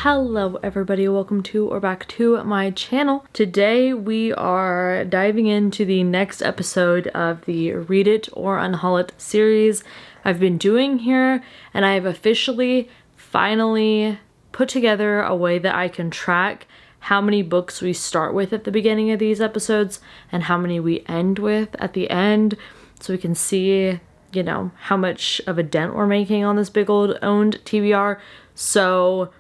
Hello everybody, welcome to or back to my channel. Today we are diving into the next episode of the Read It or Unhaul It series I've been doing here, and I have officially finally put together a way that I can track how many books we start with at the beginning of these episodes and how many we end with at the end, so we can see, you know, how much of a dent we're making on this big old owned TBR. So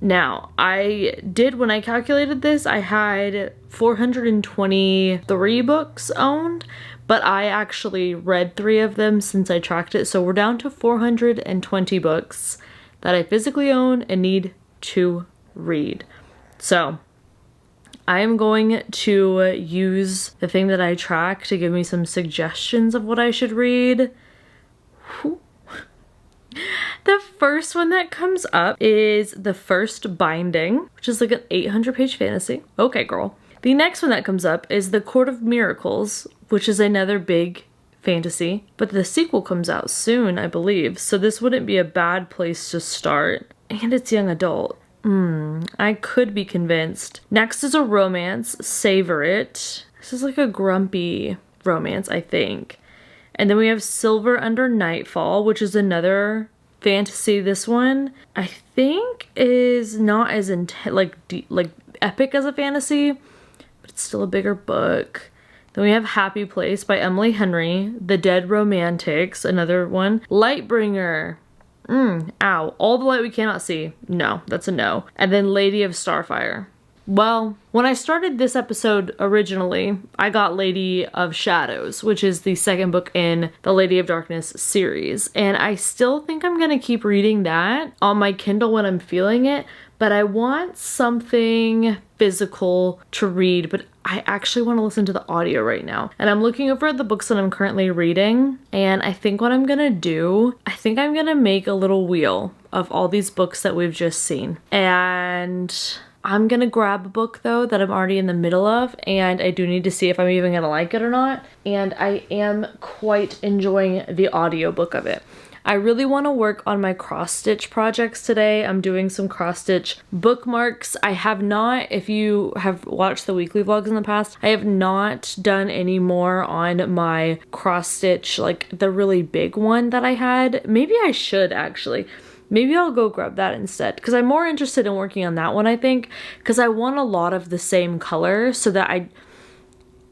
now, when I calculated this, I had 423 books owned, but I actually read 3 of them since I tracked it, so we're down to 420 books that I physically own and need to read. So I am going to use the thing that I track to give me some suggestions of what I should read. Whew. The first one that comes up is The First Binding, which is like an 800-page fantasy. Okay, girl. The next one that comes up is The Court of Miracles, which is another big fantasy, but the sequel comes out soon, I believe, so this wouldn't be a bad place to start. And it's young adult. I could be convinced. Next is a romance, Savor It. This is like a grumpy romance, I think. And then we have Silver Under Nightfall, which is another fantasy. This one, I think, is not as like epic as a fantasy, but it's still a bigger book. Then we have Happy Place by Emily Henry, The Dead Romantics, another one. Lightbringer. Ow. All the Light We Cannot See. No, that's a no. And then Lady of Starfire. Well, when I started this episode originally, I got Lady of Shadows, which is the second book in the Lady of Darkness series. And I still think I'm going to keep reading that on my Kindle when I'm feeling it, but I want something physical to read, but I actually want to listen to the audio right now. And I'm looking over at the books that I'm currently reading, and I think what I'm going to do, I think I'm going to make a little wheel of all these books that we've just seen. And I'm gonna grab a book though that I'm already in the middle of, and I do need to see if I'm even gonna like it or not. And I am quite enjoying the audiobook of it. I really want to work on my cross-stitch projects today. I'm doing some cross-stitch bookmarks. I have not, if you have watched the weekly vlogs in the past, I have not done any more on my cross-stitch, like the really big one that I had. Maybe I should actually. Maybe I'll go grab that instead, because I'm more interested in working on that one, I think, because I want a lot of the same color, so that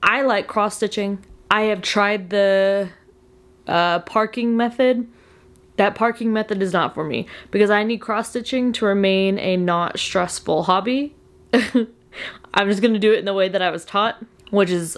I like cross-stitching. I have tried the parking method. That parking method is not for me, because I need cross-stitching to remain a not stressful hobby. I'm just going to do it in the way that I was taught, which is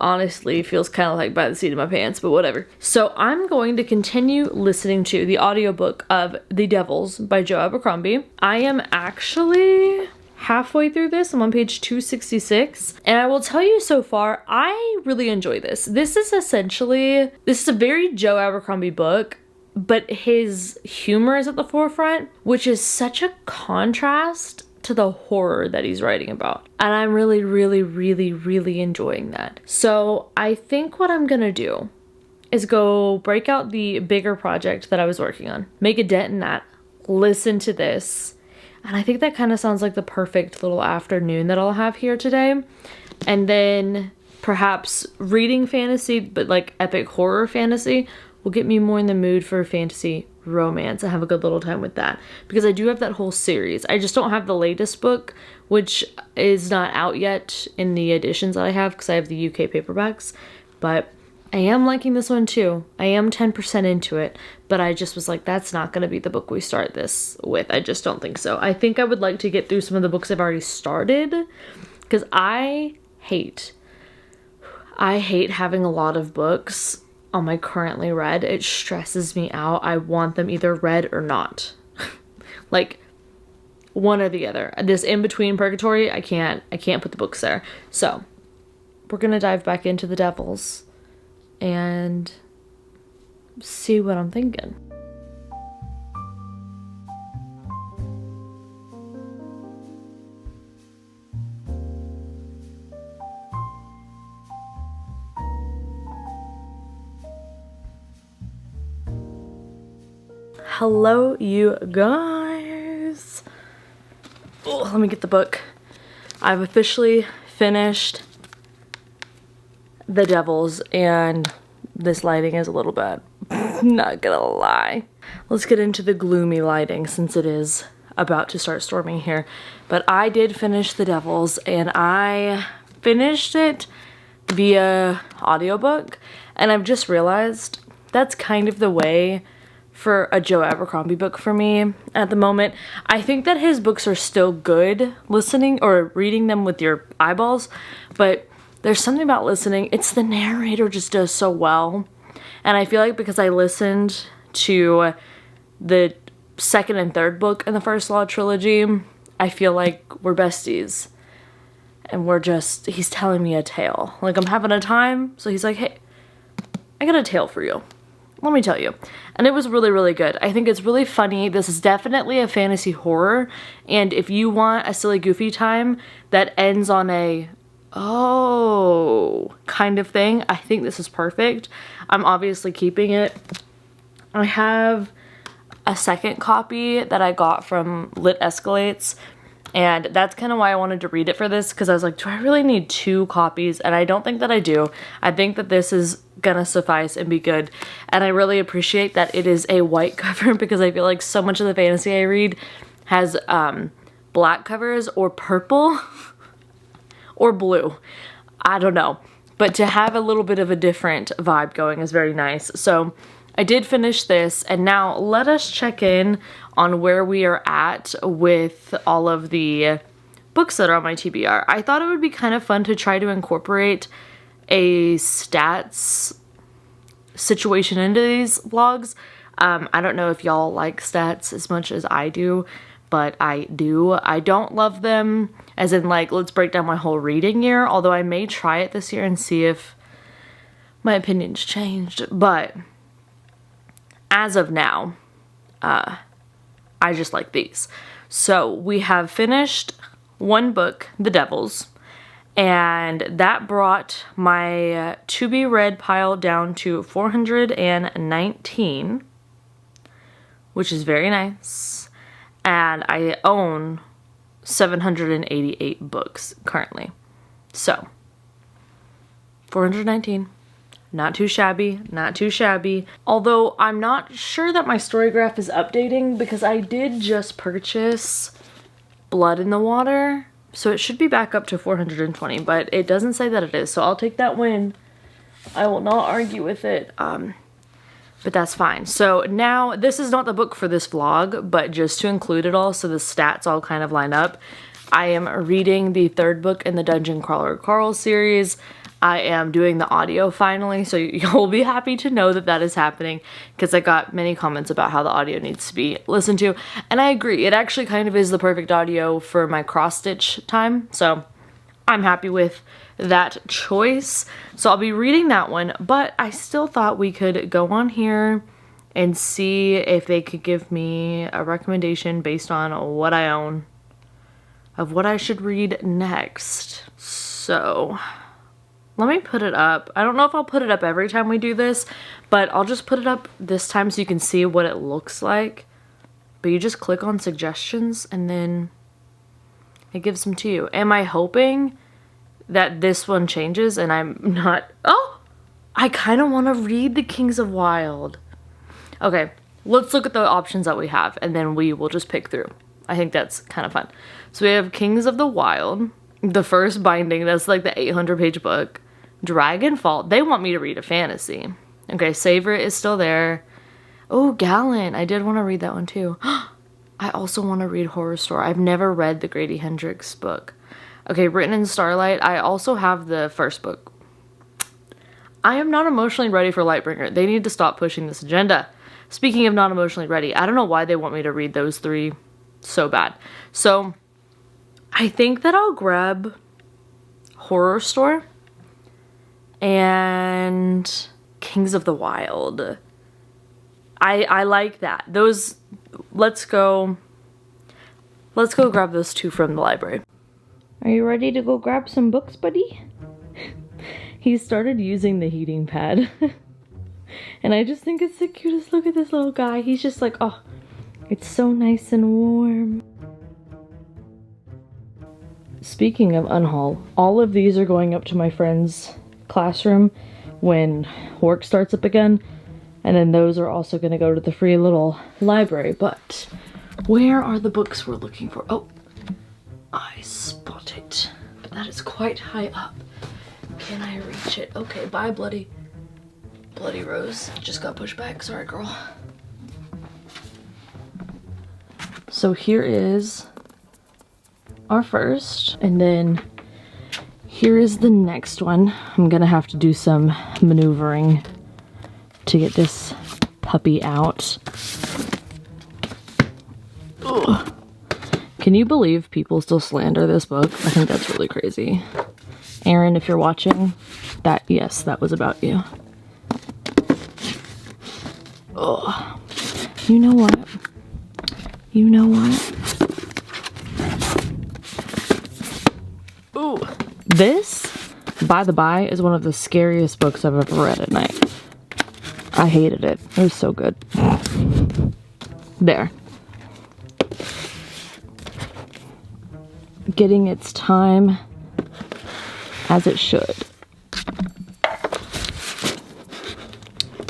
honestly feels kind of like by the seat of my pants, but whatever. So I'm going to continue listening to the audiobook of The Devils by Joe Abercrombie. I am actually halfway through this. I'm on page 266, and I will tell you so far, I really enjoy this. This is a very Joe Abercrombie book, but his humor is at the forefront, which is such a contrast to the horror that he's writing about. And I'm really, really, really, really enjoying that. So I think what I'm gonna do is go break out the bigger project that I was working on, make a dent in that, listen to this. And I think that kind of sounds like the perfect little afternoon that I'll have here today. And then perhaps reading fantasy, but like epic horror fantasy, will get me more in the mood for fantasy romance and have a good little time with that, because I do have that whole series. I just don't have the latest book, which is not out yet in the editions that I have, because I have the UK paperbacks, but I am liking this one too. I am 10% into it, but I just was like, that's not going to be the book we start this with. I just don't think so. I think I would like to get through some of the books I've already started, because I hate having a lot of books on my currently read. It stresses me out. I want them either read or not. Like one or the other. This in-between purgatory, I can't put the books there. So we're gonna dive back into The Devils and see what I'm thinking. hello you guys. Oh, let me get the book. I've officially finished The Devils, and this lighting is a little bad. Not gonna lie. Let's get into the gloomy lighting since it is about to start storming here. But I did finish The Devils, and I finished it via audiobook, and I've just realized that's kind of the way for a Joe Abercrombie book for me at the moment. I think that his books are still good listening or reading them with your eyeballs, but there's something about listening. It's the narrator just does so well. And I feel like because I listened to the second and third book in the First Law trilogy, I feel like we're besties. And he's telling me a tale. Like, I'm having a time, so he's like, hey, I got a tale for you. Let me tell you. And it was really, really good. I think it's really funny. This is definitely a fantasy horror. And if you want a silly, goofy time that ends on a, oh, kind of thing, I think this is perfect. I'm obviously keeping it. I have a second copy that I got from Lit Escalates. And that's kind of why I wanted to read it for this, because I was like, do I really need 2 copies? And I don't think that I do. I think that this is gonna suffice and be good. And I really appreciate that it is a white cover, because I feel like so much of the fantasy I read has black covers or purple or blue. I don't know. But to have a little bit of a different vibe going is very nice. So I did finish this, and now let us check in on where we are at with all of the books that are on my TBR. I thought it would be kind of fun to try to incorporate a stats situation into these vlogs. I don't know if y'all like stats as much as I do, but I do. I don't love them as in like, let's break down my whole reading year, although I may try it this year and see if my opinion's changed. But as of now, I just like these. So we have finished one book, The Devils, and that brought my to be read pile down to 419, which is very nice. And I own 788 books currently. So 419. Not too shabby, not too shabby. Although I'm not sure that my story graph is updating, because I did just purchase Blood in the Water. So it should be back up to 420, but it doesn't say that it is. So I'll take that win. I will not argue with it. But that's fine. So now, this is not the book for this vlog, but just to include it all so the stats all kind of line up, I am reading the 3rd book in the Dungeon Crawler Carl series. I am doing the audio finally, so you'll be happy to know that that is happening, because I got many comments about how the audio needs to be listened to, and I agree. It actually kind of is the perfect audio for my cross-stitch time, so I'm happy with that choice. So I'll be reading that one, but I still thought we could go on here and see if they could give me a recommendation based on what I own of what I should read next. So let me put it up. I don't know if I'll put it up every time we do this, but I'll just put it up this time so you can see what it looks like. But you just click on suggestions and then it gives them to you. Am I hoping that this one changes and I'm not? Oh, I kind of want to read The Kings of Wild. Okay, let's look at the options that we have and then we will just pick through. I think that's kind of fun. So we have Kings of the Wild, the first binding, that's like the 800-page book. Dragonfall, they want me to read a fantasy. Okay, Savor It is still there. Oh, Gallant, I did want to read that one too. I also want to read Horror Store. I've never read the Grady Hendrix book. Okay, Written in Starlight, I also have the first book. I am not emotionally ready for Lightbringer. They need to stop pushing this agenda. Speaking of not emotionally ready, I don't know why they want me to read those 3 so bad. So I think that I'll grab Horror Store and Kings of the Wild. I like that. Those, let's go grab those 2 from the library. Are you ready to go grab some books, buddy? He started using the heating pad. And I just think it's the cutest. Look at this little guy. He's just like, oh, it's so nice and warm. Speaking of Unhaul, all of these are going up to my friend's classroom when work starts up again. And then those are also going to go to the free little library. But where are the books we're looking for? Oh, I spot it. But that is quite high up. Can I reach it? Okay, bye, bloody rose. Just got pushed back. Sorry, girl. So here is our first. And then here is the next one. I'm going to have to do some maneuvering to get this puppy out. Ugh. Can you believe people still slander this book? I think that's really crazy. Aaron, if you're watching, yes, that was about you. Ugh. You know what? You know what? Ooh. This, by the by, is one of the scariest books I've ever read at night. I hated it. It was so good. There. Getting its time as it should.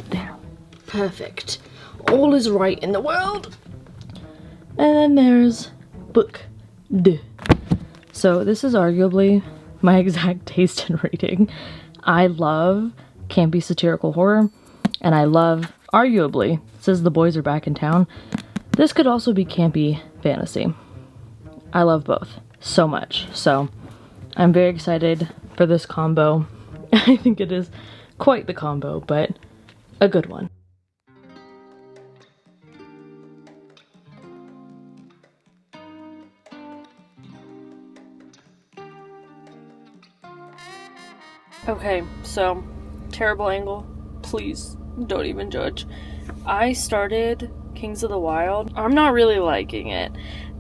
There. Perfect. All is right in the world. And then there's book 2. So this is arguably my exact taste in reading. I love campy satirical horror. And I love, arguably, says the boys are back in town, this could also be campy fantasy. I love both so much. So I'm very excited for this combo. I think it is quite the combo, but a good one. Okay, so terrible angle. Please don't even judge. I started Kings of the Wild. I'm not really liking it.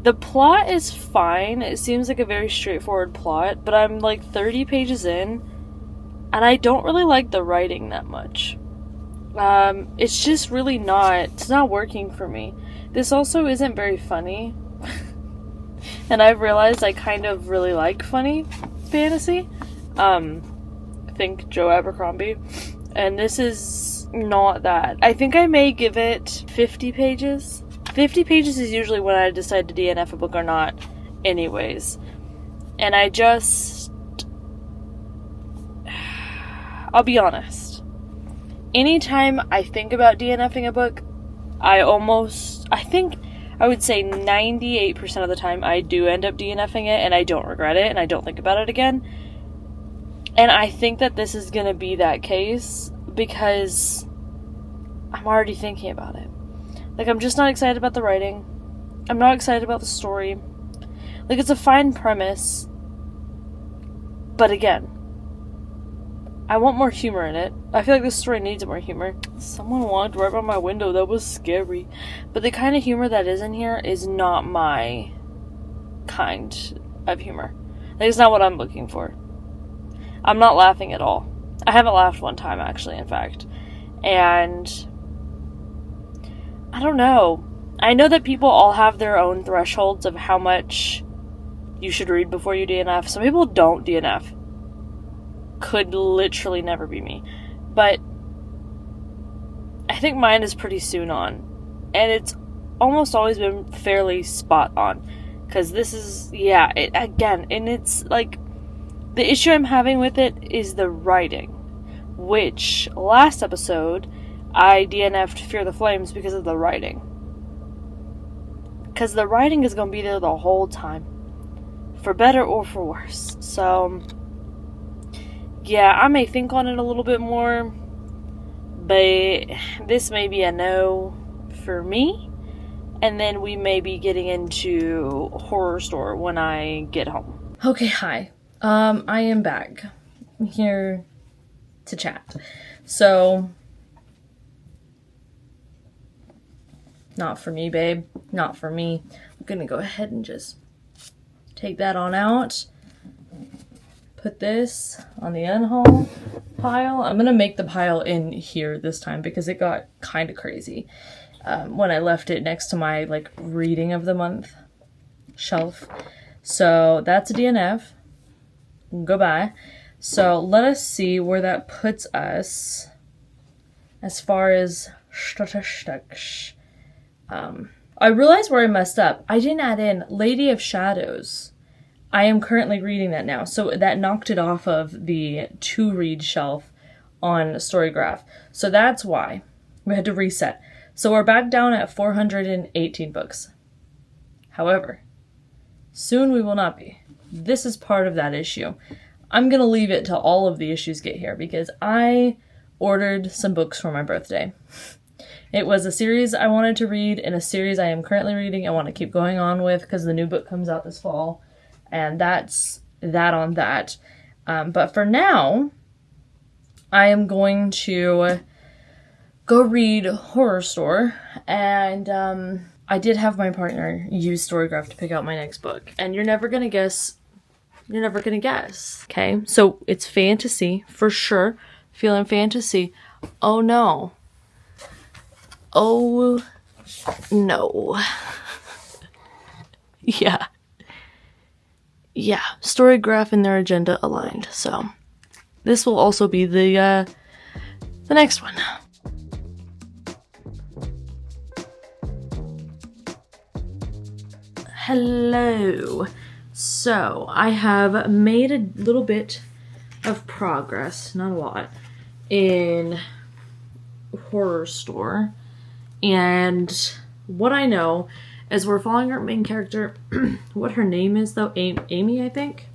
The plot is fine. It seems like a very straightforward plot, but I'm like 30 pages in and I don't really like the writing that much. It's just really it's not working for me. This also isn't very funny. And I've realized I kind of really like funny fantasy. Think Joe Abercrombie. And this is not that. I think I may give it 50 pages. 50 pages is usually when I decide to DNF a book or not anyways. And I'll be honest. Anytime I think about DNFing a book, I would say 98% of the time I do end up DNFing it and I don't regret it and I don't think about it again. And I think that this is going to be that case because I'm already thinking about it. Like, I'm just not excited about the writing. I'm not excited about the story. Like, it's a fine premise. But again, I want more humor in it. I feel like this story needs more humor. Someone walked right by my window. That was scary. But the kind of humor that is in here is not my kind of humor. Like, it's not what I'm looking for. I'm not laughing at all. I haven't laughed one time, actually, in fact. And I don't know. I know that people all have their own thresholds of how much you should read before you DNF. Some people don't DNF. Could literally never be me. But I think mine is pretty soon on. And it's almost always been fairly spot on. Because this is, and it's like, the issue I'm having with it is the writing, which last episode I DNF'd Fear the Flames because of the writing. Because the writing is going to be there the whole time, for better or for worse. So, yeah, I may think on it a little bit more, but this may be a no for me, and then we may be getting into Horror Store when I get home. Okay, hi. I am back. I'm here to chat. So, not for me, babe. Not for me. I'm gonna go ahead and just take that on out. Put this on the Unhaul. pile. I'm gonna make the pile in here this time because it got kind of crazy when I left it next to my like reading of the month shelf. So that's a DNF. Goodbye. So let us see where that puts us as far as statistics. I realized where I messed up. I didn't add in Lady of Shadows. I am currently reading that now, so that knocked it off of the to-read shelf on Storygraph. So that's why we had to reset. So we're back down at 418 books. However, soon we will not be. This is part of that issue. I'm going to leave it till all of the issues get here because I ordered some books for my birthday. It was a series I wanted to read and a series I am currently reading. I want to keep going on with because the new book comes out this fall. And that's that on that. But for now, I am going to go read Horror Store. And I did have my partner use Storygraph to pick out my next book. And you're never going to guess. You're never going to guess. Okay, so it's fantasy for sure. Feeling fantasy. Oh no. Oh no. Yeah. Yeah, Storygraph and their agenda aligned, so this will also be the next one. Hello. So, I have made a little bit of progress, not a lot, in Horror Store, and what I know as we're following our main character, what her name is though, Amy, I think?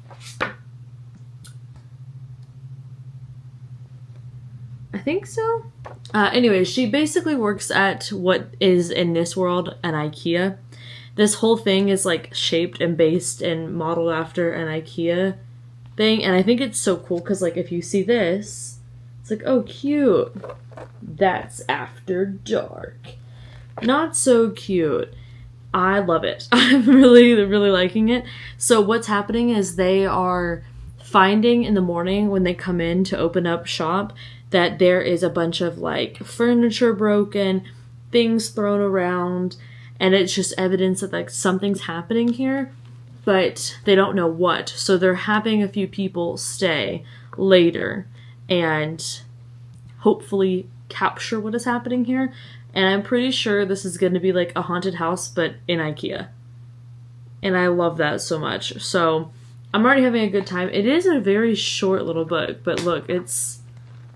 I think so? Anyways, she basically works at what is in this world an IKEA. This whole thing is like shaped and based and modeled after an IKEA thing, and I think it's so cool because like if you see this, it's like, oh cute. That's After Dark. Not so cute. I love it. I'm really liking it. So what's happening is they are finding in the morning when they come in to open up shop that there is a bunch of like furniture broken, things thrown around, and it's just evidence that like something's happening here, but they don't know what. So they're having a few people stay later and hopefully capture what is happening here. And I'm pretty sure this is going to be like a haunted house, but in IKEA. And I love that so much. So I'm already having a good time. It is a very short little book, but look, it's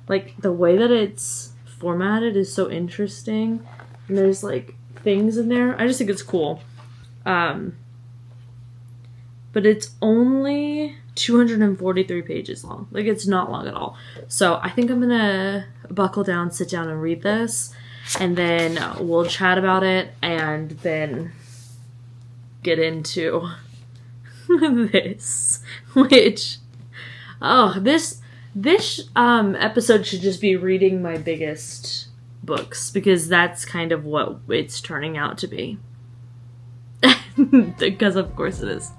like the way that it's formatted is so interesting. And there's like things in there. I just think it's cool. But it's only 243 pages long. Like it's not long at all. So I think I'm going to buckle down, sit down and read this. And then we'll chat about it and then get into this, which, this episode should just be reading my biggest books because that's kind of what it's turning out to be. Because of course it is.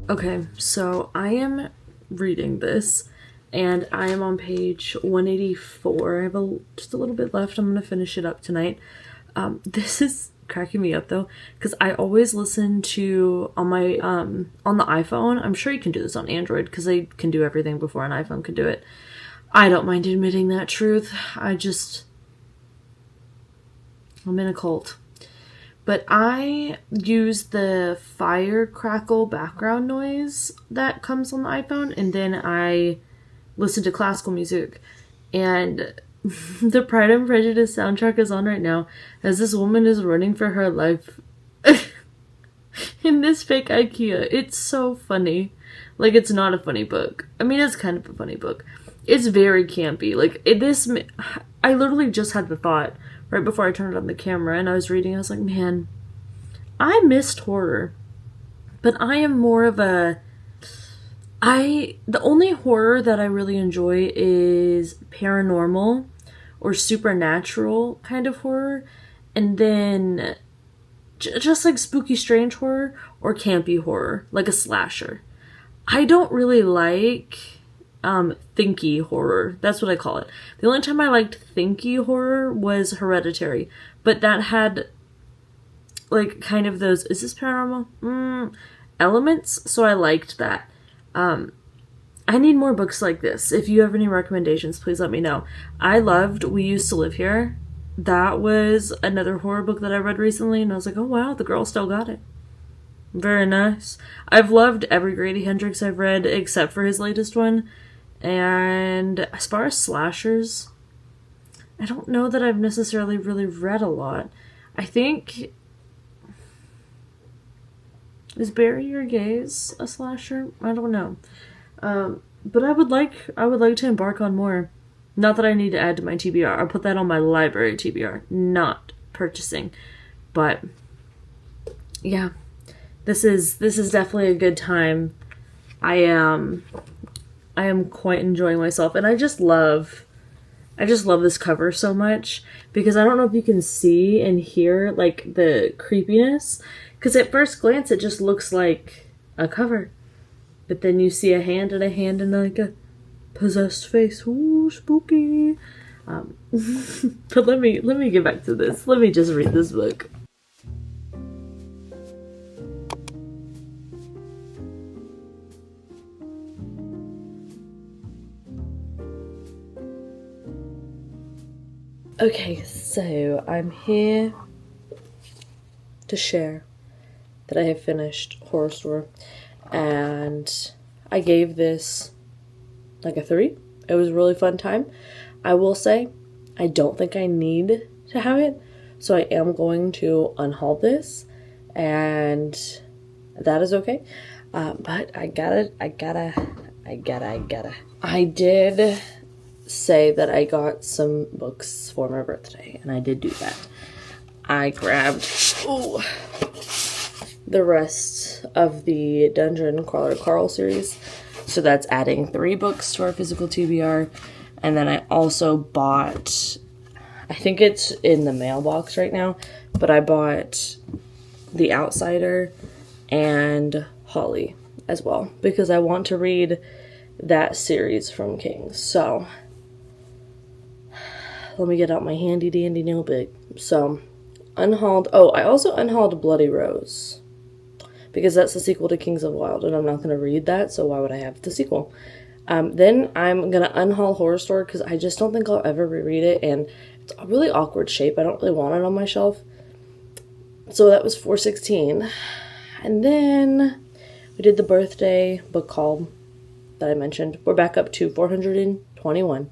Okay, so I am reading this and I am on page 184. I have just a little bit left. I'm going to finish it up tonight. This is cracking me up though because I always listen to on my on the iPhone. I'm sure you can do this on Android because they can do everything before an iPhone can do it. I don't mind admitting that truth. I'm in a cult. But I use the fire crackle background noise that comes on the iPhone, and then I listen to classical music. And the Pride and Prejudice soundtrack is on right now as this woman is running for her life in this fake IKEA. It's so funny. Like, it's not a funny book. I mean, it's kind of a funny book. It's very campy. Like, I literally just had the thought right before I turned on the camera and I was reading. I was like, man, I missed horror. But I am more of the only horror that I really enjoy is paranormal or supernatural kind of horror. And then just like spooky, strange horror or campy horror, like a slasher. I don't really like thinky horror. That's what I call it. The only time I liked thinky horror was Hereditary, but that had like kind of those, is this paranormal? Elements, so I liked that. I need more books like this. If you have any recommendations, please let me know. I loved We Used to Live Here. That was another horror book that I read recently, and I was like, oh wow, the girl still got it. Very nice. I've loved every Grady Hendrix I've read, except for his latest one. And as far as slashers, I don't know that I've necessarily really read a lot. I think... Is Bury Your Gaze a slasher? I don't know. But I would like to embark on more. Not that I need to add to my TBR. I'll put that on my library TBR. Not purchasing. But yeah. This is definitely a good time. I am quite enjoying myself, and I just love this cover so much, because I don't know if you can see and hear like the creepiness, because at first glance it just looks like a cover, but then you see a hand and like a possessed face. Ooh, spooky. But let me get back to this. Let me just read this book. Okay, so I'm here to share that I have finished Horror Store, and I gave this like a 3. It was a really fun time. I will say, I don't think I need to have it, so I am going to unhaul this, and that is okay. But I did say that I got some books for my birthday, and I did do that. I grabbed the rest of the Dungeon Crawler Carl series, so that's adding 3 books to our physical TBR, and then I also bought, I think it's in the mailbox right now, but I bought The Outsider and Holly as well, because I want to read that series from King's. So let me get out my handy dandy notebook. So, unhauled. Oh, I also unhauled Bloody Rose, because that's the sequel to Kings of the Wild, and I'm not going to read that, so why would I have the sequel? Then I'm going to unhaul Horror Store, because I just don't think I'll ever reread it, and it's a really awkward shape. I don't really want it on my shelf. So that was 416. And then we did the birthday book haul that I mentioned. We're back up to 421.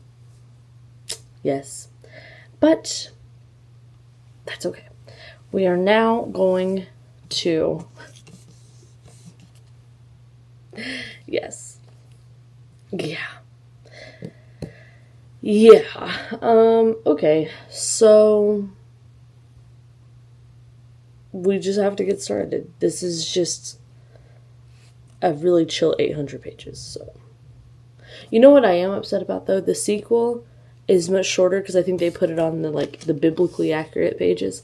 Yes. But that's okay. We are now going to... Yes. Yeah. Okay. So we just have to get started. This is just a really chill 800 pages. So, you know what I am upset about though? The sequel is much shorter, because I think they put it on the biblically accurate pages,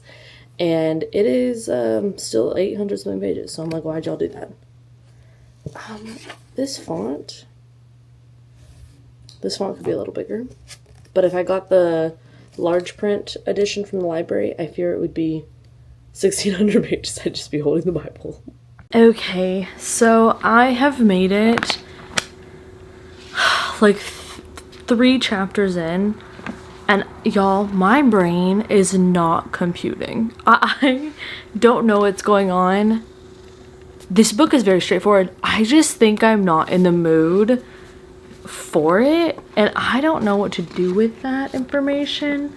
and it is still 800 something pages. So I'm like, why'd y'all do that? This font could be a little bigger, but if I got the large print edition from the library, I fear it would be 1600 pages. I'd just be holding the Bible. Okay, so I have made it like 3 chapters in, and y'all, my brain is not computing. I don't know what's going on. This book is very straightforward. I just think I'm not in the mood for it, and I don't know what to do with that information.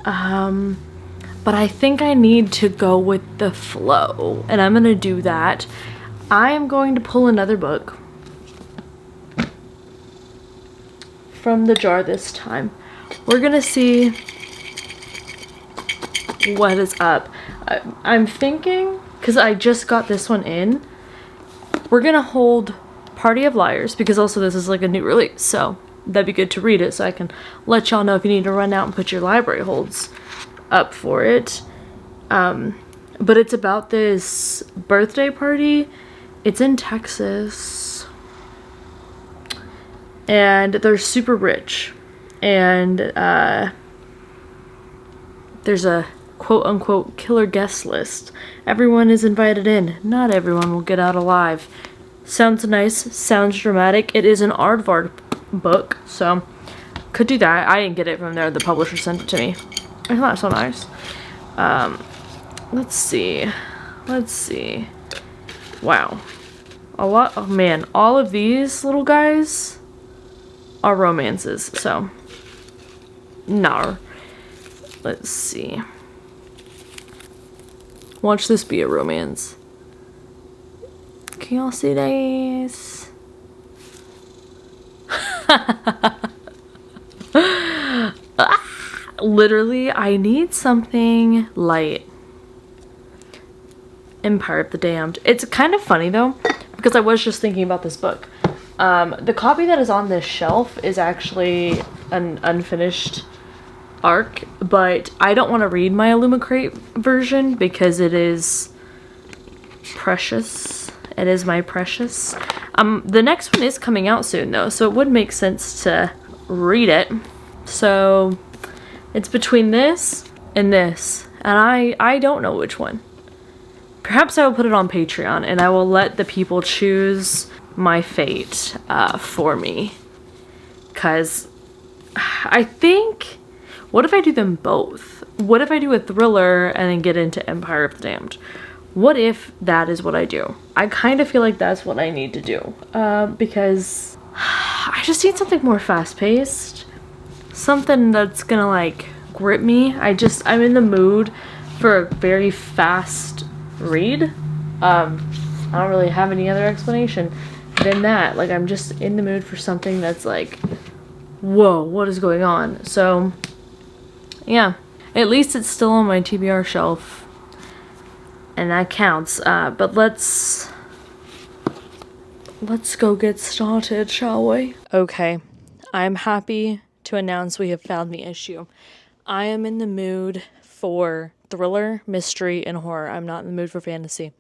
But I think I need to go with the flow, and I'm gonna do that. I am going to pull another book from the jar this time. We're gonna see what is up. I'm thinking, because I just got this one in, we're gonna hold Party of Liars, because also this is like a new release, so that'd be good to read it, so I can let y'all know if you need to run out and put your library holds up for it. But it's about this birthday party. It's in Texas. And they're super rich. And there's a quote-unquote killer guest list. Everyone is invited in. Not everyone will get out alive. Sounds nice. Sounds dramatic. It is an aardvark book, so could do that. I didn't get it from there. The publisher sent it to me. I thought it was so nice. Let's see. Wow. A lot. Oh man, all of these little guys are romances, so no. Let's see. Watch this be a romance. Can y'all see this? Literally, I need something light. Empire of the Damned. It's kind of funny though, because I was just thinking about this book. The copy that is on this shelf is actually an unfinished arc, but I don't want to read my Illumicrate version because it is precious. It is my precious. The next one is coming out soon though, so it would make sense to read it. So it's between this and this, and I don't know which one. Perhaps I will put it on Patreon and I will let the people choose my fate for me. Cause I think, what if I do them both? What if I do a thriller and then get into Empire of the Damned? What if that is what I do? I kind of feel like that's what I need to do. Because I just need something more fast-paced. Something that's gonna like grip me. I'm in the mood for a very fast read. I don't really have any other explanation than that. Like, I'm just in the mood for something that's like, whoa, what is going on? So yeah, at least it's still on my TBR shelf, and that counts. But let's go get started, shall we? Okay, I'm happy to announce we have found the issue. I am in the mood for thriller, mystery, and horror. I'm not in the mood for fantasy.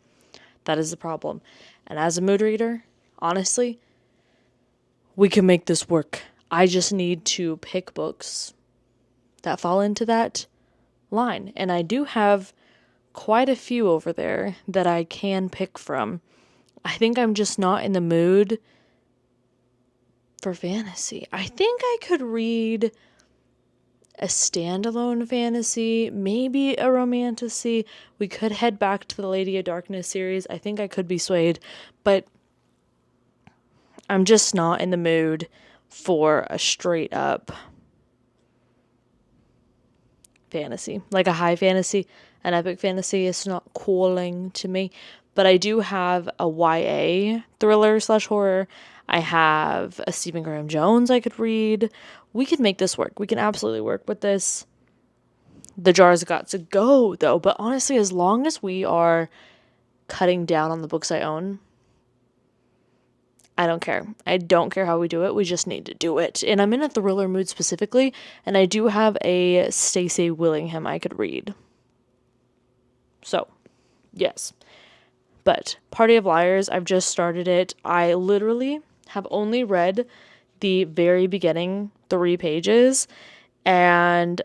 That is the problem. And as a mood reader, honestly, we can make this work. I just need to pick books that fall into that line. And I do have quite a few over there that I can pick from. I think I'm just not in the mood for fantasy. I think I could read a standalone fantasy, maybe a romantasy. We could head back to the Lady of Darkness series. I think I could be swayed, but I'm just not in the mood for a straight up fantasy. Like a high fantasy, an epic fantasy is not calling to me. But I do have a YA thriller / horror. I have a Stephen Graham Jones I could read. We could make this work. We can absolutely work with this. The jar's got to go, though. But honestly, as long as we are cutting down on the books I own, I don't care. I don't care how we do it. We just need to do it. And I'm in a thriller mood specifically, and I do have a Stacey Willingham I could read. So, yes. But Party of Liars, I've just started it. I literally have only read the very beginning 3 pages, and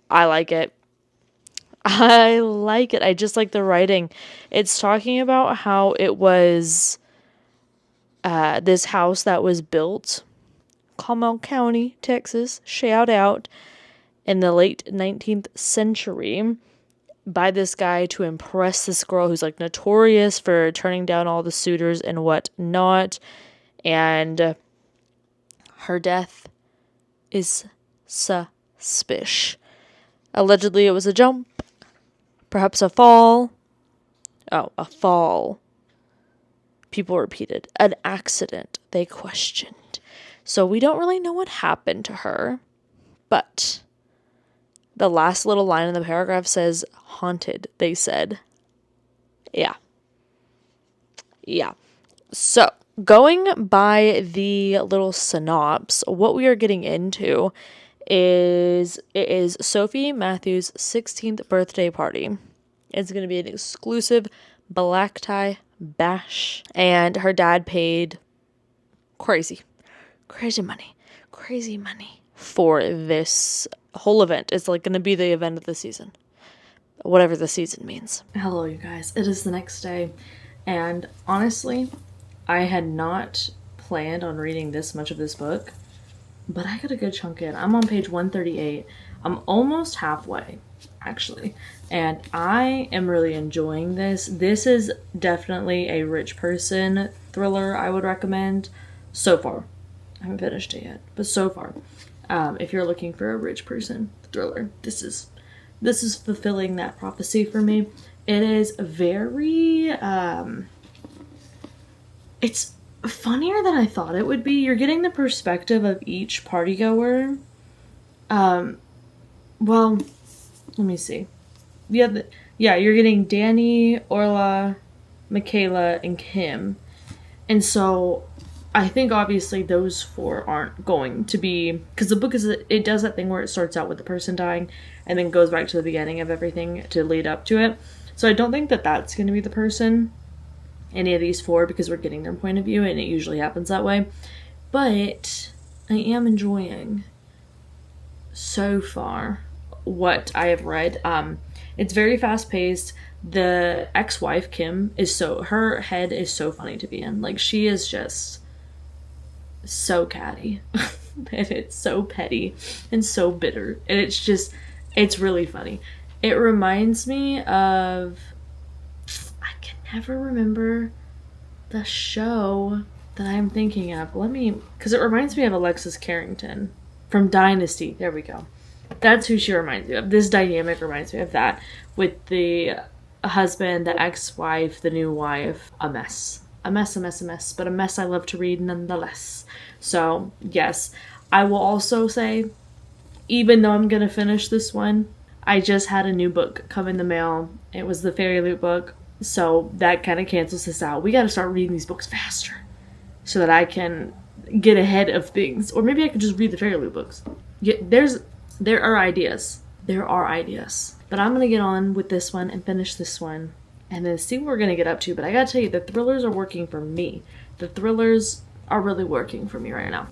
I like it. I like it. I just like the writing. It's talking about how it was this house that was built, Comal County, Texas, shout out, in the late 19th century by this guy to impress this girl who's like notorious for turning down all the suitors and whatnot. And her death is suspicious. Allegedly, it was a jump, perhaps a fall. Oh, a fall. People repeated. An accident, they questioned. So we don't really know what happened to her, but the last little line in the paragraph says, haunted, they said. Yeah. So, going by the little synopsis, what we are getting into is, it is Sophie Matthews' 16th birthday party. It's going to be an exclusive black tie bash. And her dad paid crazy money for this whole event. It's like going to be the event of the season. Whatever the season means. Hello, you guys. It is the next day. And honestly, I had not planned on reading this much of this book, but I got a good chunk in. I'm on page 138. I'm almost halfway, actually. And I am really enjoying this. This is definitely a rich person thriller I would recommend so far. I haven't finished it yet, but so far. If you're looking for a rich person thriller, this is fulfilling that prophecy for me. It is very, it's funnier than I thought it would be. You're getting the perspective of each partygoer. Well, let me see. You're getting Danny, Orla, Michaela, and Kim. And so I think obviously those four aren't going to be, because the book it does that thing where it starts out with the person dying and then goes back to the beginning of everything to lead up to it. So I don't think that that's going to be the person, any of these four, because we're getting their point of view and it usually happens that way. But I am enjoying so far what I have read. It's very fast paced. The ex-wife Kim her head is so funny to be in. Like, she is just so catty and it's so petty and so bitter, and it's really funny. It reminds me of, I can never remember the show that I'm thinking of. Because it reminds me of Alexis Carrington from Dynasty. There we go. That's who she reminds me of. This dynamic reminds me of that, with the husband, the ex-wife, the new wife. A mess, but a mess I love to read nonetheless. So yes, I will also say, even though I'm gonna finish this one, I just had a new book come in the mail. It was the Fairy Loot book, so that kind of cancels this out. We gotta start reading these books faster so that I can get ahead of things. Or maybe I could just read the Fairy Loot books. Yeah, there are ideas. But I'm gonna get on with this one and finish this one and then see what we're gonna get up to. But I gotta tell you, the thrillers are working for me. The thrillers are really working for me right now.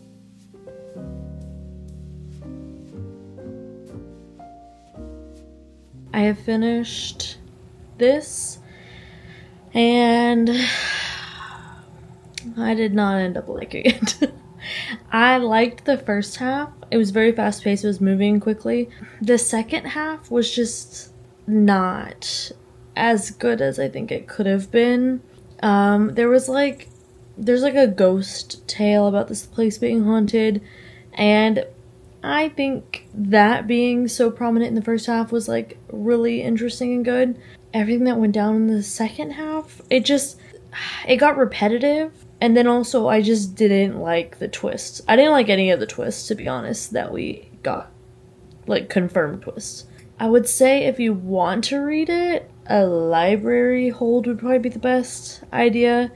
I have finished this, and I did not end up liking it. I liked the first half. It was very fast paced. It was moving quickly. The second half was just not as good as I think it could have been. There's like a ghost tale about this place being haunted, and I think that being so prominent in the first half was like really interesting and good. Everything that went down in the second half, it got repetitive. And then also, I just didn't like the twists. I didn't like any of the twists, to be honest, that we got. Like, confirmed twists. I would say if you want to read it, a library hold would probably be the best idea.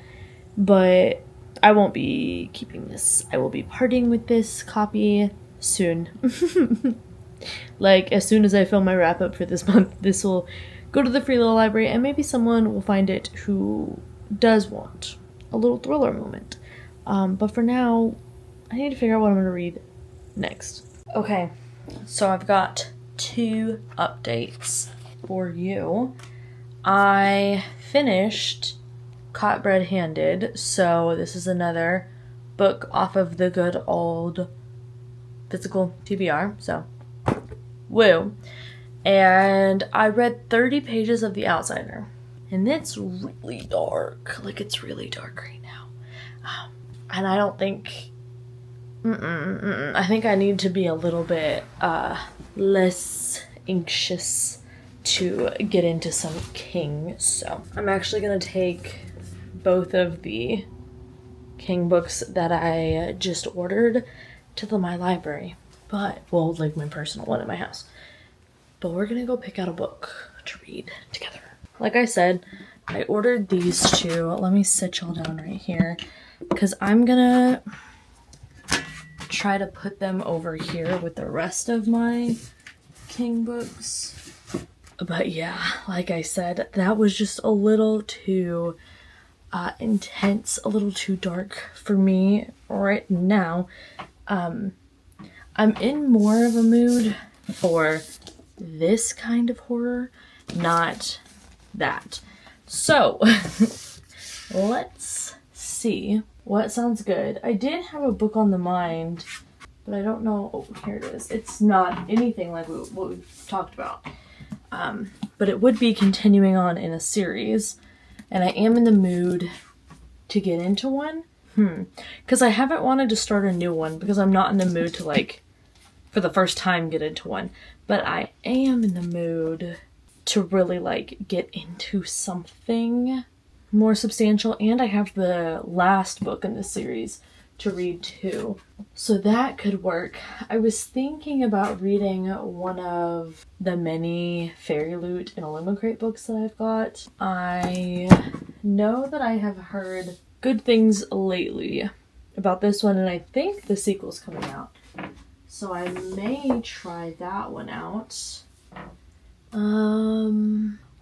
But I won't be keeping this. I will be parting with this copy soon. Like, as soon as I film my wrap-up for this month, this will go to the Free Little Library, and maybe someone will find it who does want a little thriller moment. But for now, I need to figure out what I'm going to read next. Okay, so I've got 2 updates for you. I finished Caught Breadhanded, so this is another book off of the good old physical TBR, so woo. And I read 30 pages of The Outsider. And it's really dark. Like, it's really dark right now. And I don't think... I think I need to be a little bit less anxious to get into some King. So I'm actually going to take both of the King books that I just ordered to my library. But, well, like my personal one at my house. But we're going to go pick out a book to read together. Like I said, I ordered these 2. Let me sit y'all down right here, because I'm gonna try to put them over here with the rest of my King books. But yeah, like I said, that was just a little too intense, a little too dark for me right now. I'm in more of a mood for this kind of horror, not that. So, let's see what sounds good. I did have a book on the mind, but I don't know. Oh, here it is. It's not anything like what we've talked about. But it would be continuing on in a series, and I am in the mood to get into one. Because I haven't wanted to start a new one because I'm not in the mood to, like, for the first time get into one. But I am in the mood to really, like, get into something more substantial. And I have the last book in this series to read too. So that could work. I was thinking about reading one of the many Fairy Loot and Illuminate books that I've got. I know that I have heard good things lately about this one, and I think the sequel's coming out. So I may try that one out.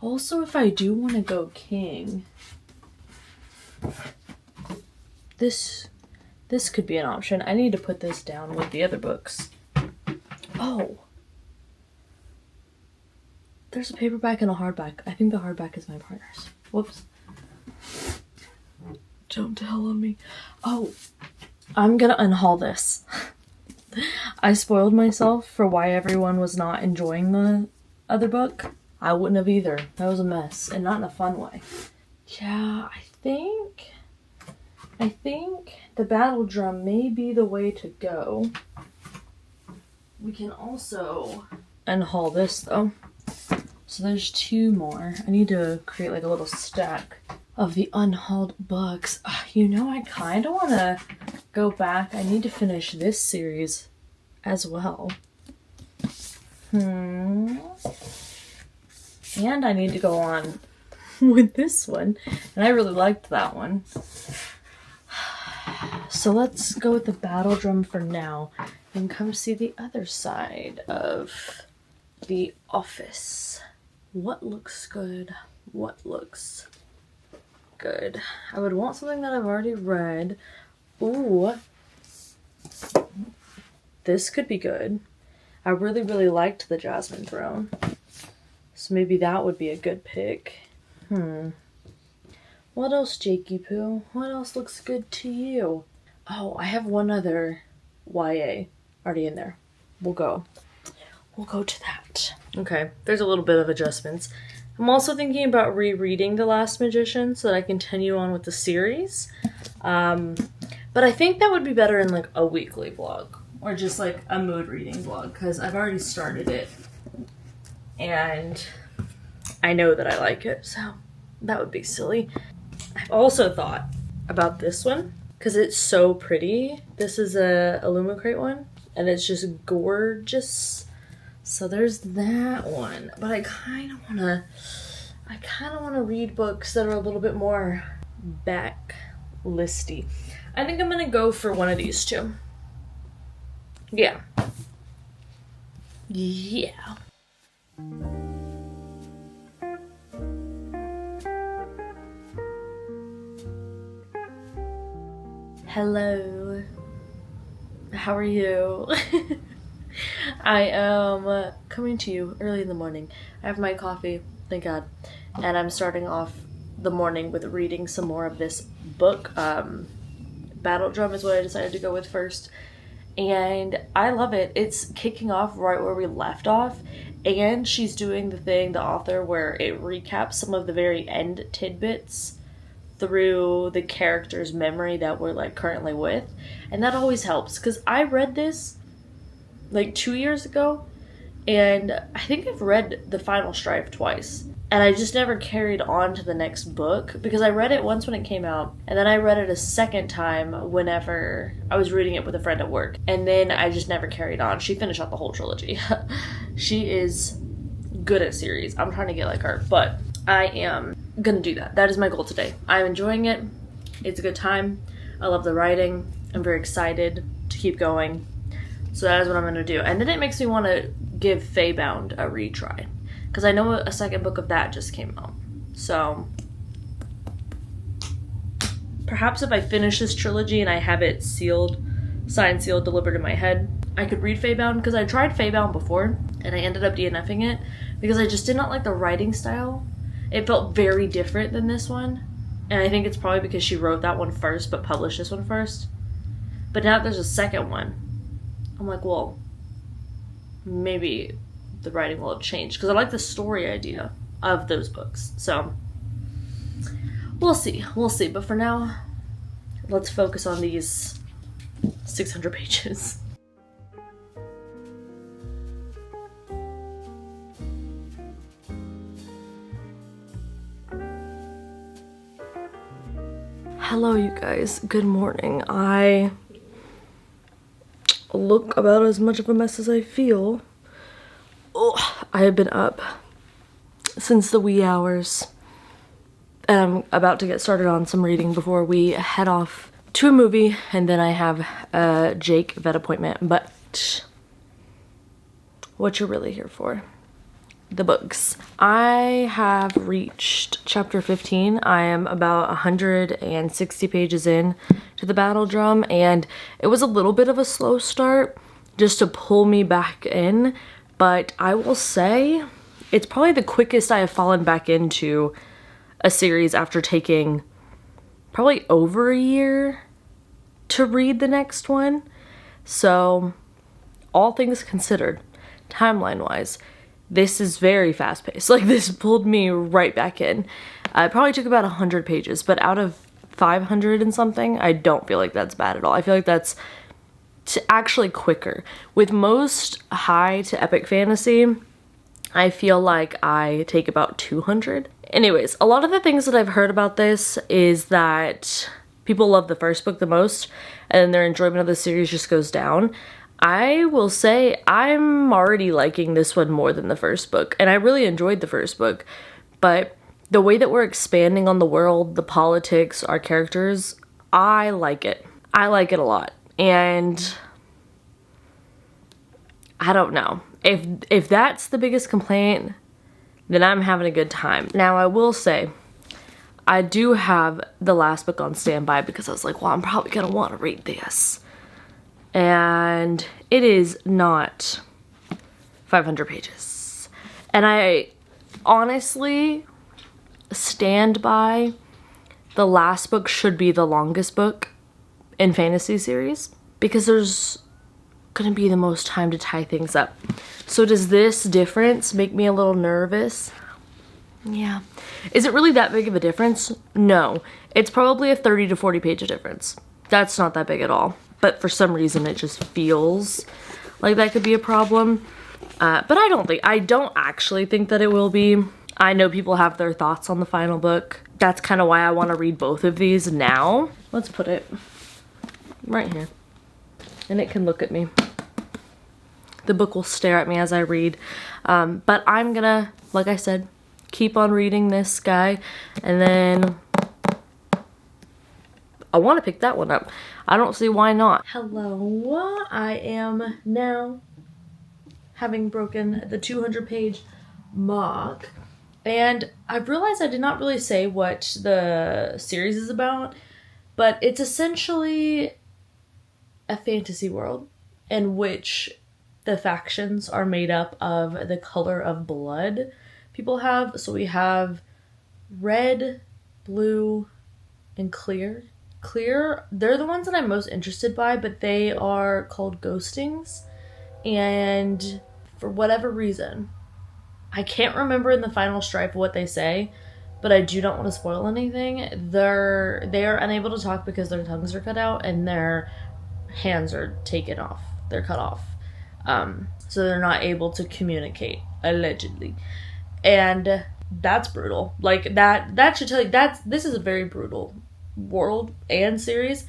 Also, if I do want to go king, this could be an option. I need to put this down with the other books. Oh. There's a paperback and a hardback. I think the hardback is my partner's. Whoops. Don't tell on me. Oh. I'm gonna unhaul this. I spoiled myself for why everyone was not enjoying the other book. I wouldn't have either. That was a mess, and not in a fun way. Yeah, I think the battle drum may be the way to go. We can also unhaul this though. So there's 2 more. I need to create like a little stack of the unhauled books. You know, I kind of want to go back. I need to finish this series as well. And I need to go on with this one. And I really liked that one. So let's go with the battle drum for now and come see the other side of the office. What looks good? What looks good? I would want something that I've already read. Ooh. This could be good. I really, really liked the Jasmine Throne. So maybe that would be a good pick. What else, Jakey Poo? What else looks good to you? Oh, I have one other YA already in there. We'll go to that. Okay, there's a little bit of adjustments. I'm also thinking about rereading The Last Magician so that I continue on with the series. But I think that would be better in like a weekly vlog or just like a mood reading vlog because I've already started it and I know that I like it, so that would be silly. I've also thought about this one because it's so pretty. This is a Illumicrate one and it's just gorgeous. So there's that one. But I kind of want to read books that are a little bit more backlisty. I think I'm going to go for one of these 2. Yeah. Yeah. Hello. How are you? I am coming to you early in the morning. I have my coffee, thank God, and I'm starting off the morning with reading some more of this book. Battle Drum is what I decided to go with first, and I love it. It's kicking off right where we left off, and she's doing the thing, the author, where it recaps some of the very end tidbits through the character's memory that we're like currently with, and that always helps because I read this like 2 years ago and I think I've read the final Strife twice and I just never carried on to the next book because I read it once when it came out and then I read it a second time whenever I was reading it with a friend at work and then I just never carried on. She finished out the whole trilogy. She is good at series. I'm trying to get like her, but I am gonna do that. That is my goal today. I'm enjoying it. It's a good time. I love the writing. I'm very excited to keep going. So that is what I'm gonna do. And then it makes me want to give Feybound a retry. because I know a second book of that just came out. So perhaps if I finish this trilogy and I have it sealed, signed, sealed, delivered in my head, I could read Feybound, because I tried Feybound before and I ended up DNFing it because I just did not like the writing style. It felt very different than this one, and I think it's probably because she wrote that one first but published this one first. But now that there's a second one, I'm like, well, maybe the writing will have changed, because I like the story idea of those books. So we'll see, but for now, let's focus on these 600 pages. Hello, you guys. Good morning. I look about as much of a mess as I feel. Oh, I have been up since the wee hours, and I'm about to get started on some reading before we head off to a movie, and then I have a Jake vet appointment. But what you're really here for, the books. I have reached chapter 15. I am about 160 pages in to the Battle Drum, and it was a little bit of a slow start just to pull me back in, but I will say it's probably the quickest I have fallen back into a series after taking probably over a year to read the next one. So all things considered, timeline wise, this is very fast paced. Like, this pulled me right back in. It probably took about 100 pages, but out of 500 and something, I don't feel like that's bad at all. I feel like that's actually quicker. With most high to epic fantasy, I feel like I take about 200. Anyways, a lot of the things that I've heard about this is that people love the first book the most, and then their enjoyment of the series just goes down. I will say I'm already liking this one more than the first book, and I really enjoyed the first book, but the way that we're expanding on the world, the politics, our characters, I like it. I like it a lot, and I don't know. If that's the biggest complaint, then I'm having a good time. Now, I will say, I do have the last book on standby because I was like, well, I'm probably gonna want to read this. And it is not 500 pages. And I honestly stand by the last book should be the longest book in fantasy series, because there's gonna be the most time to tie things up. So does this difference make me a little nervous? Yeah. Is it really that big of a difference? No. It's probably a 30 to 40 page difference. That's not that big at all. But for some reason it just feels like that could be a problem. But I don't actually think that it will be. I know people have their thoughts on the final book. That's kind of why I want to read both of these now. Let's put it right here, and it can look at me. The book will stare at me as I read. But I'm gonna, like I said, keep on reading this guy, and then I want to pick that one up. I don't see why not. Hello, I am now having broken the 200 page mark, and I've realized I did not really say what the series is about, but it's essentially a fantasy world in which the factions are made up of the color of blood people have. So we have red, blue, and clear. They're the ones that I'm most interested by, but they are called ghostings, and for whatever reason, I can't remember in the final Strife what they say, but I do not want to spoil anything. They are unable to talk because their tongues are cut out and their hands are taken off. They're cut off, so they're not able to communicate, allegedly, and that's brutal. Like, that should tell you this is a very brutal world and series.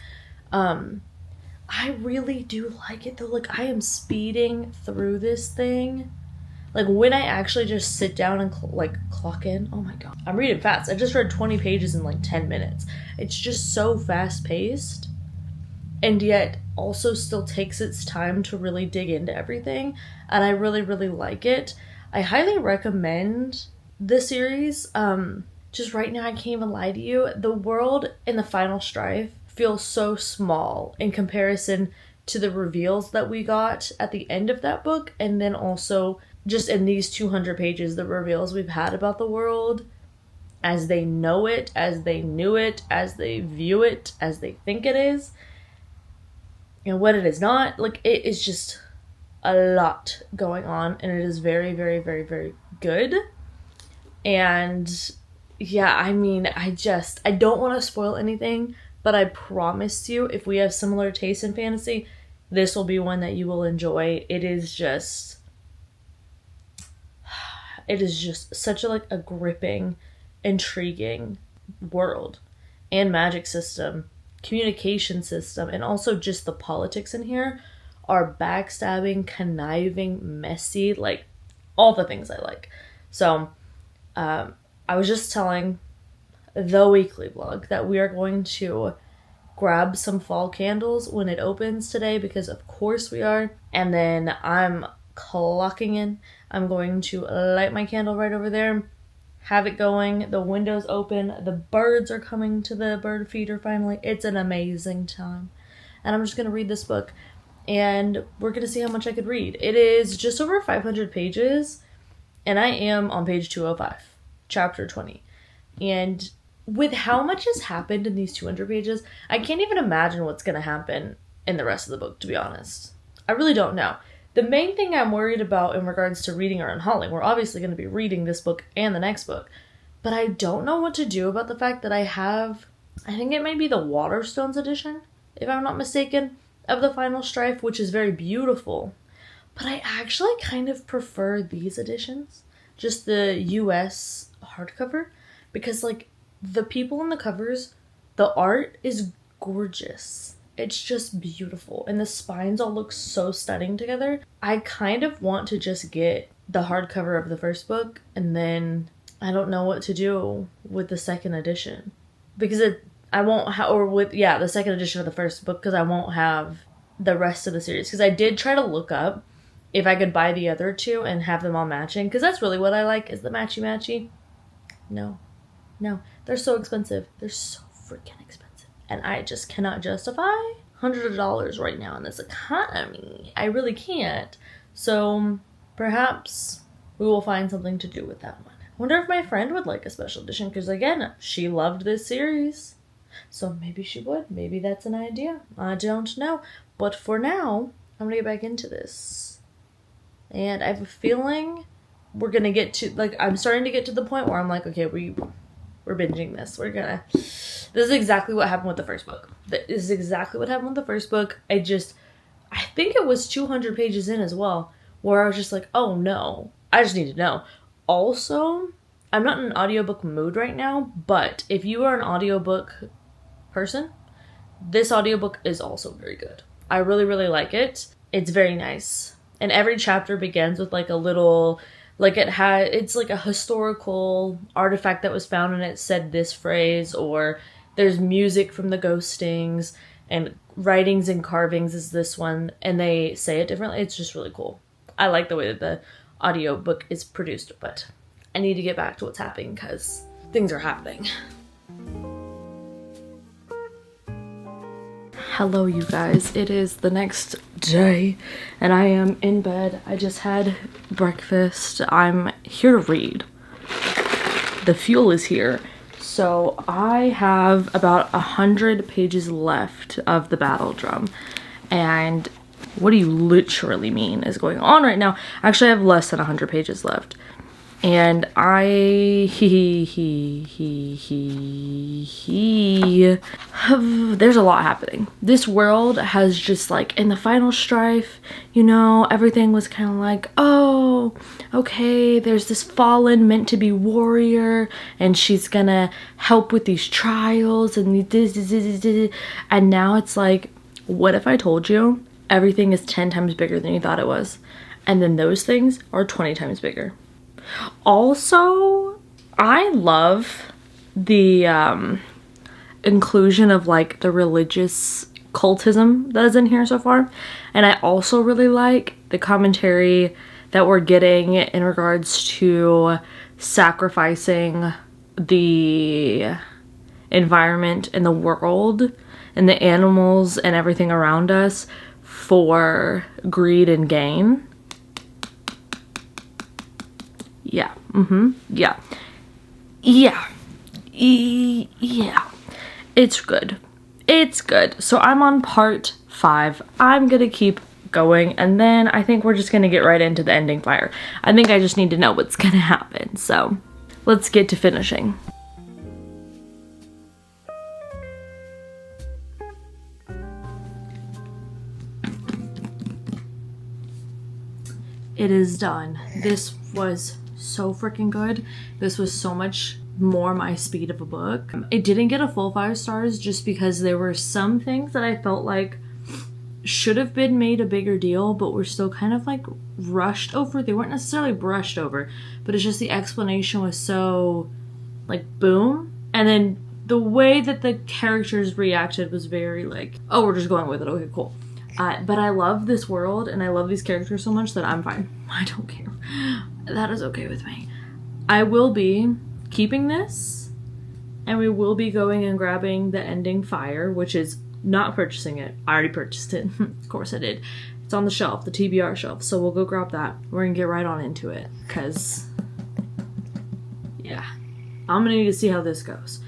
I really do like it though. Like, I am speeding through this thing. Like, when I actually just sit down and clock in, oh my god, I'm reading fast. I just read 20 pages in like 10 minutes. It's just so fast paced, and yet also still takes its time to really dig into everything, and I really, really like it. I highly recommend the series. Just right now, I can't even lie to you. The world in the final Strife feels so small in comparison to the reveals that we got at the end of that book, and then also just in these 200 pages, the reveals we've had about the world as they know it, as they knew it, as they view it, as they think it is, and what it is not. Like, it is just a lot going on, and it is very, very, very, very good. And yeah, I mean, I don't want to spoil anything, but I promise you, if we have similar tastes in fantasy, this will be one that you will enjoy. It is just such a, like, a gripping, intriguing world and magic system, communication system, and also just the politics in here are backstabbing, conniving, messy, like all the things I like. So I was just telling the weekly vlog that we are going to grab some fall candles when it opens today, because of course we are. And then I'm clocking in. I'm going to light my candle right over there, have it going, the windows open, the birds are coming to the bird feeder finally. It's an amazing time. And I'm just going to read this book, and we're going to see how much I could read. It is just over 500 pages, and I am on page 205, chapter 20. And with how much has happened in these 200 pages, I can't even imagine what's going to happen in the rest of the book, to be honest. I really don't know. The main thing I'm worried about in regards to reading or unhauling, we're obviously going to be reading this book and the next book, but I don't know what to do about the fact that I think it might be the Waterstones edition, if I'm not mistaken, of the final Strife, which is very beautiful. But I actually kind of prefer these editions, just the US hardcover, because, like, the people in the covers, the art is gorgeous. It's just beautiful, and the spines all look so stunning together. I kind of want to just get the hardcover of the first book, and then I don't know what to do with the second edition, because I won't have, or with, yeah, the second edition of the first book, because I won't have the rest of the series. Because I did try to look up if I could buy the other two and have them all matching, because that's really what I like, is the matchy-matchy. No, they're so expensive. They're so freaking expensive. And I just cannot justify $100 right now in this economy. I really can't. So perhaps we will find something to do with that one. I wonder if my friend would like a special edition, because again, she loved this series. So maybe she would. Maybe that's an idea. I don't know. But for now, I'm going to get back into this. And I have a feeling we're going to get to, like, I'm starting to get to the point where I'm like, okay, we're binging this. This is exactly what happened with the first book. This is exactly what happened with the first book. I think it was 200 pages in as well, where I was just like, oh no, I just need to know. Also, I'm not in an audiobook mood right now, but if you are an audiobook person, this audiobook is also very good. I really, really like it. It's very nice. And every chapter begins with like a little, like it's like a historical artifact that was found and it said this phrase, or there's music from the ghostings, and writings and carvings is this one, and they say it differently. It's just really cool. I like the way that the audiobook is produced, but I need to get back to what's happening because things are happening. Hello, you guys. It is the next day, and I am in bed. I just had breakfast. I'm here to read. The fuel is here. So I have about 100 pages left of the battle drum, and what do you literally mean is going on right now? Actually, I have less than 100 pages left, and there's a lot happening. This world has just, like, in the final Strife, you know, everything was kind of like, oh, okay, there's this fallen meant to be warrior, and she's gonna help with these trials, and and now it's like, what if I told you everything is 10 times bigger than you thought it was, and then those things are 20 times bigger? Also, I love the inclusion of, like, the religious cultism that is in here so far, and I also really like the commentary that we're getting in regards to sacrificing the environment and the world and the animals and everything around us for greed and gain. Yeah. Yeah. It's good. It's good. So I'm on part 5. I'm gonna keep going, and then I think we're just gonna get right into the ending fire. I think I just need to know what's gonna happen. So let's get to finishing. It is done. This was so freaking good. This was so much more my speed of a book. It didn't get a full 5 stars just because there were some things that I felt like should have been made a bigger deal, but were still kind of like rushed over. They weren't necessarily brushed over, but it's just the explanation was so like boom. And then the way that the characters reacted was very like, oh, we're just going with it. Okay, cool. But I love this world and I love these characters so much that I'm fine. I don't care. That is okay with me. I will be keeping this, and we will be going and grabbing the ending fire, which is not purchasing it. I already purchased it. Of course I did. It's on the shelf, the TBR shelf, so we'll go grab that. We're gonna get right on into it, because, yeah. I'm gonna need to see how this goes.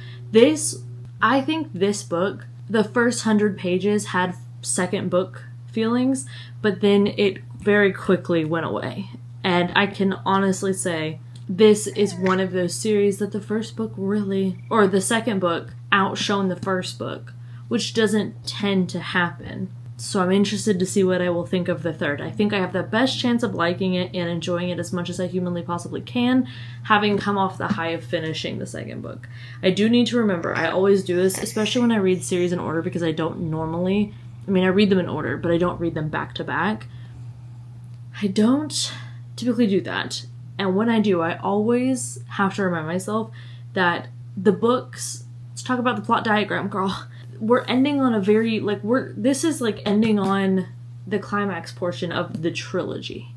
I think this book, the first 100 pages had second book feelings, but then it very quickly went away. And I can honestly say this is one of those series that the first book really, or the second book outshone the first book, which doesn't tend to happen. So I'm interested to see what I will think of the third. I think I have the best chance of liking it and enjoying it as much as I humanly possibly can, having come off the high of finishing the second book. I do need to remember, I always do this, especially when I read series in order, because I don't normally, I read them in order, but I don't read them back to back. I don't typically do that. And when I do, I always have to remind myself that the books, let's talk about the plot diagram, girl. We're ending on a very, this is like ending on the climax portion of the trilogy.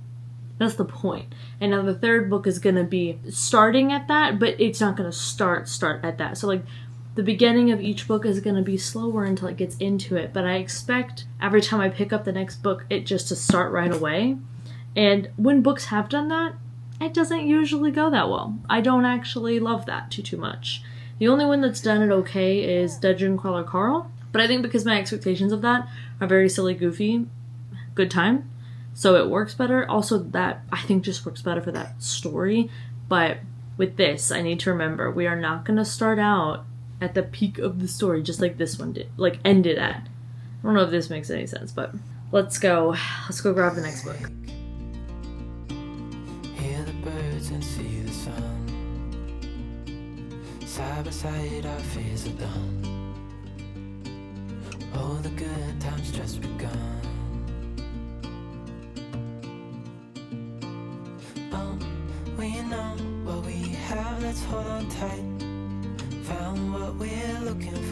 That's the point. And now the third book is going to be starting at that, but it's not going to start at that. So like the beginning of each book is going to be slower until it gets into it. But I expect every time I pick up the next book, it just to start right away. And when books have done that, it doesn't usually go that well. I don't actually love that too much. The only one that's done it okay is Dungeon Crawler Carl, but I think because my expectations of that are very silly, goofy, good time, so it works better. Also, that I think just works better for that story. But with this, I need to remember we are not going to start out at the peak of the story just like this one did, like ended at. I don't know if this makes any sense, but let's go grab the next book. Hear the birds and see the sun. Side by side our fears are done. Oh, the good times just begun. Oh, we know what we have, let's hold on tight. Found what we're looking